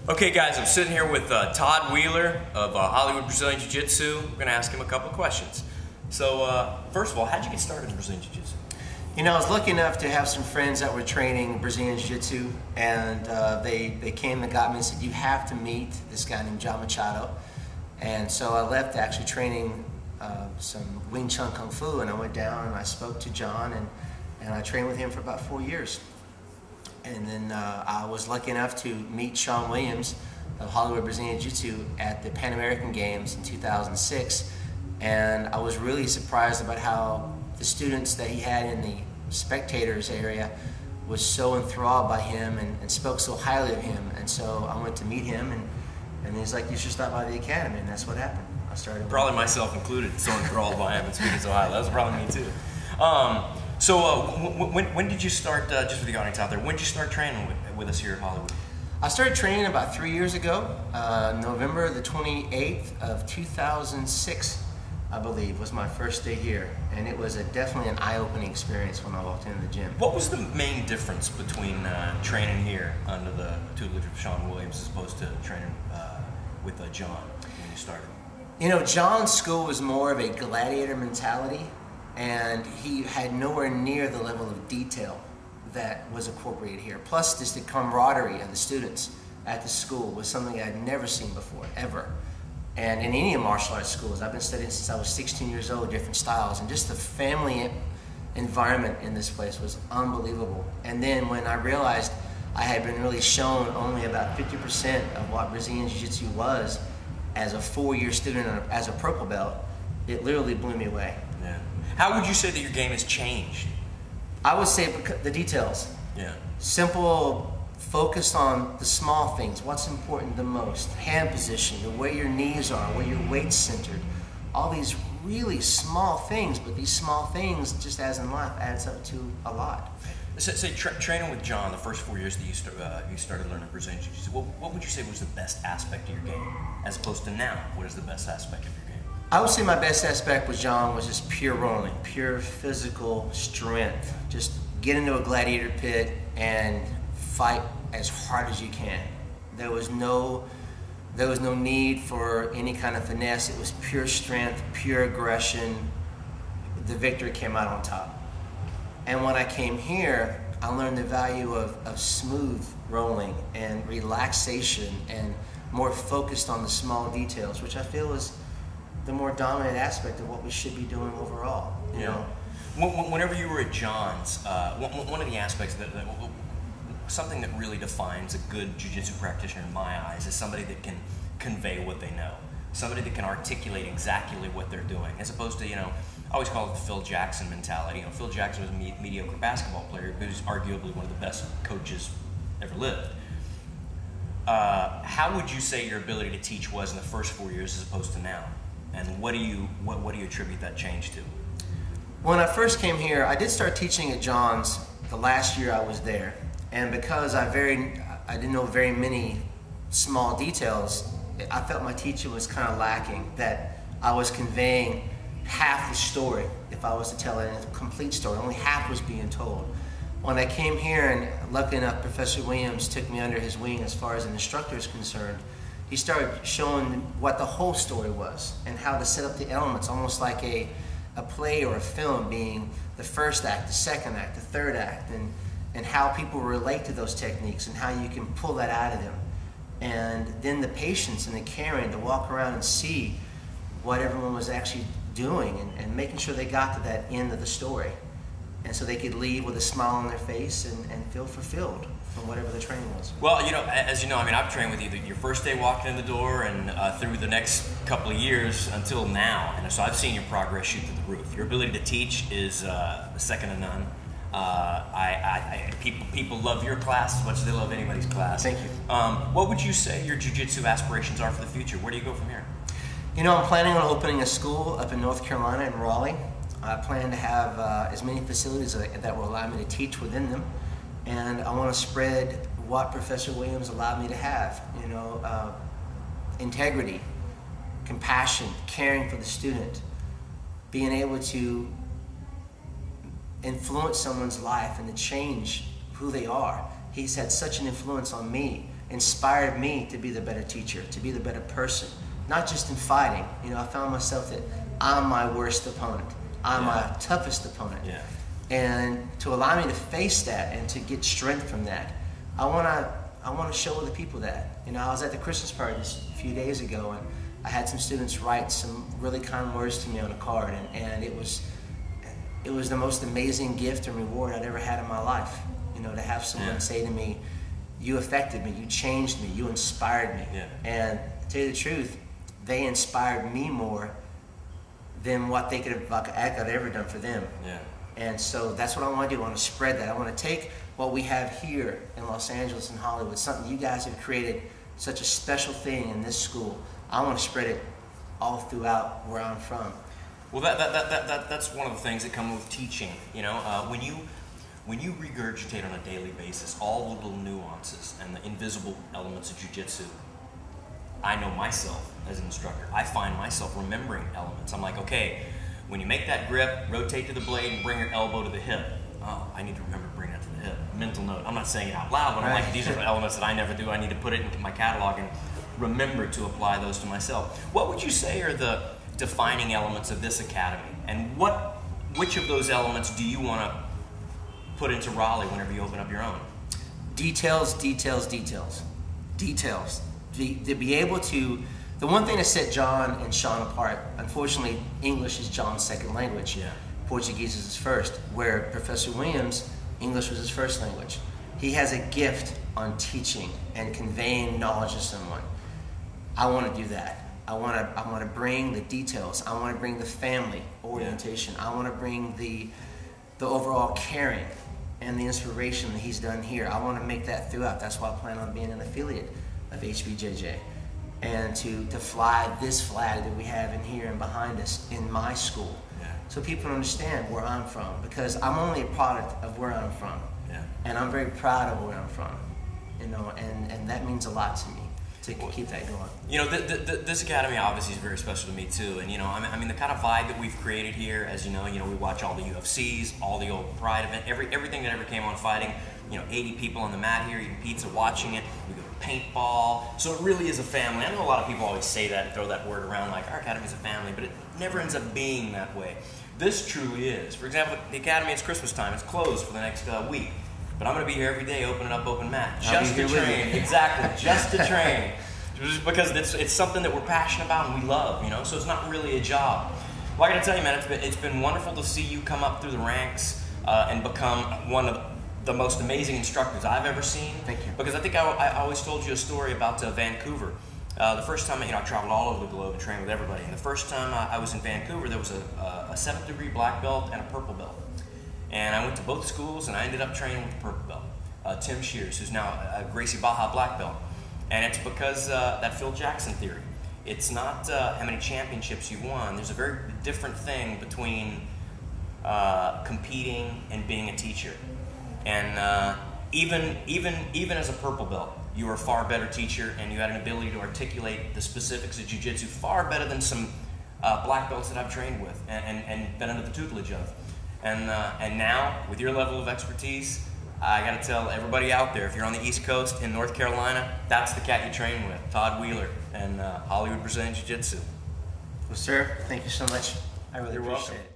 Okay guys, I'm sitting here with Todd Wheeler of Hollywood Brazilian Jiu-Jitsu. We're going to ask him a couple of questions. So first of all, how'd you get started in Brazilian Jiu-Jitsu? You know, I was lucky enough to have some friends that were training Brazilian Jiu-Jitsu, and they came and got me and said, you have to meet this guy named John Machado. And so I left actually training some Wing Chun Kung Fu, and I went down and I spoke to John, and I trained with him for about 4 years. And then I was lucky enough to meet Sean Williams of Hollywood Brazilian Jiu-Jitsu at the Pan American Games in 2006. And I was really surprised about how the students that he had in the spectators area was so enthralled by him and spoke so highly of him. And so I went to meet him, and he's like, you should stop by the academy, and that's what happened. I started. Probably myself included, so enthralled by him and speaking so highly. That was probably me too. So when did you start, just for the audience out there, when did you start training with us here at Hollywood? I started training about 3 years ago. November the 28th of 2006, I believe, was my first day here. And it was definitely an eye-opening experience when I walked into the gym. What was the main difference between training here under the tutelage of Sean Williams as opposed to training with John when you started? You know, John's school was more of a gladiator mentality, and he had nowhere near the level of detail that was incorporated here. Plus, just the camaraderie of the students at the school was something I'd never seen before, ever. And in any martial arts schools, I've been studying since I was 16 years old, different styles, and just the family environment in this place was unbelievable. And then when I realized I had been really shown only about 50% of what Brazilian Jiu-Jitsu was as a 4-year student as a purple belt, it literally blew me away. Yeah. How would you say that your game has changed? I would say the details. Yeah. Simple, focused on the small things, what's important the most. Hand position, the way your knees are, where your weight's centered. All these really small things, but these small things, just as in life, adds up to a lot. Say training with John the first 4 years that you started learning Brazilian Jiu-Jitsu, what would you say was the best aspect of your game, as opposed to now? What is the best aspect of your game? I would say my best aspect with John was just pure rolling, pure physical strength. Just get into a gladiator pit and fight as hard as you can. There was no need for any kind of finesse. It was pure strength, pure aggression. The victor came out on top. And when I came here, I learned the value of smooth rolling and relaxation and more focused on the small details, which I feel is the more dominant aspect of what we should be doing overall. You know? Whenever you were at John's, one of the aspects something that really defines a good jiu-jitsu practitioner in my eyes is somebody that can convey what they know. Somebody that can articulate exactly what they're doing, as opposed to, I always call it the Phil Jackson mentality. Phil Jackson was a mediocre basketball player, but he's arguably one of the best coaches ever lived. How would you say your ability to teach was in the first 4 years as opposed to now? And what do you attribute that change to? When I first came here, I did start teaching at John's the last year I was there. And because I didn't know very many small details, I felt my teaching was kind of lacking, that I was conveying half the story. If I was to tell a complete story, only half was being told. When I came here, and luckily enough, Professor Williams took me under his wing as far as an instructor is concerned, he started showing what the whole story was and how to set up the elements, almost like a play or a film, being the first act, the second act, the third act, and how people relate to those techniques and how you can pull that out of them. And then the patience and the caring to walk around and see what everyone was actually doing and making sure they got to that end of the story. And so they could leave with a smile on their face and feel fulfilled from whatever the training was. Well, as you know, I've trained with you your first day walking in the door and through the next couple of years until now. And so I've seen your progress shoot through the roof. Your ability to teach is second to none. People love your class as much as they love anybody's class. Thank you. What would you say your jiu-jitsu aspirations are for the future? Where do you go from here? I'm planning on opening a school up in North Carolina in Raleigh. I plan to have as many facilities that will allow me to teach within them. And I want to spread what Professor Williams allowed me to have. Integrity, compassion, caring for the student, being able to influence someone's life and to change who they are. He's had such an influence on me inspired me to be the better teacher, to be the better person, not just in fighting. You know, I found myself that I'm my worst opponent. I'm my toughest opponent. Yeah. And to allow me to face that and to get strength from that, I want to show other people that. You know, I was at the Christmas party just a few days ago, and I had some students write some really kind words to me on a card, and it was the most amazing gift and reward I'd ever had in my life. You know, to have someone say to me, "You affected me, you changed me, you inspired me." Yeah. And to tell you the truth, they inspired me more than what they could have ever done for them. Yeah. And so that's what I want to do. I want to spread that. I want to take what we have here in Los Angeles and Hollywood, something you guys have created, such a special thing in this school. I want to spread it all throughout where I'm from. Well, that's one of the things that come with teaching. You know, when you regurgitate on a daily basis all the little nuances and the invisible elements of jiu-jitsu, I know myself as an instructor, I find myself remembering elements. I'm like, okay, when you make that grip, rotate to the blade and bring your elbow to the hip. Oh, I need to remember to bring that to the hip. Mental note. I'm not saying it out loud, but I'm like, these are elements that I never do. I need to put it into my catalog and remember to apply those to myself. What would you say are the defining elements of this academy? And which of those elements do you want to put into Raleigh whenever you open up your own? Details, details, details. Details. To be able to, the one thing that set John and Sean apart, unfortunately, English is John's second language. Yeah. Portuguese is his first, where Professor Williams, English was his first language. He has a gift on teaching and conveying knowledge to someone. I want to do that. I want to bring the details. I want to bring the family orientation. I want to bring the overall caring and the inspiration that he's done here. I want to make that throughout. That's why I plan on being an affiliate of HBJJ, and to fly this flag that we have in here and behind us in my school, so people understand where I'm from, because I'm only a product of where I'm from, and I'm very proud of where I'm from, you know, and that means a lot to me to keep that going. You know, this academy obviously is very special to me too, and you know, I mean the kind of vibe that we've created here, as you know, we watch all the UFCs, all the old Pride event, everything that ever came on fighting. You know, 80 people on the mat here eating pizza, watching it. We go to paintball, so it really is a family. I know a lot of people always say that and throw that word around like our academy's a family, but it never ends up being that way. This truly is. For example, the academy, it's Christmas time. It's closed for the next week, but I'm going to be here every day, opening up open mat, just to train. Exactly, just to train. Just because it's something that we're passionate about and we love, you know. So it's not really a job. Well, I got to tell you, man, it's been wonderful to see you come up through the ranks and become one of the most amazing instructors I've ever seen. Thank you. Because I think I always told you a story about Vancouver. The first time, I traveled all over the globe and trained with everybody. And the first time I was in Vancouver, there was a 7th degree black belt and a purple belt. And I went to both schools, and I ended up training with the purple belt. Tim Shears, who's now a Gracie Baja black belt. And it's because that Phil Jackson theory. It's not how many championships you've won. There's a very different thing between competing and being a teacher. And even as a purple belt, you were a far better teacher, and you had an ability to articulate the specifics of jiu-jitsu far better than some black belts that I've trained with and been under the tutelage of. And now, with your level of expertise, I got to tell everybody out there, if you're on the East Coast in North Carolina, that's the cat you train with, Todd Wheeler and Hollywood Brazilian Jiu-Jitsu. Well, sir, thank you so much. I really appreciate it.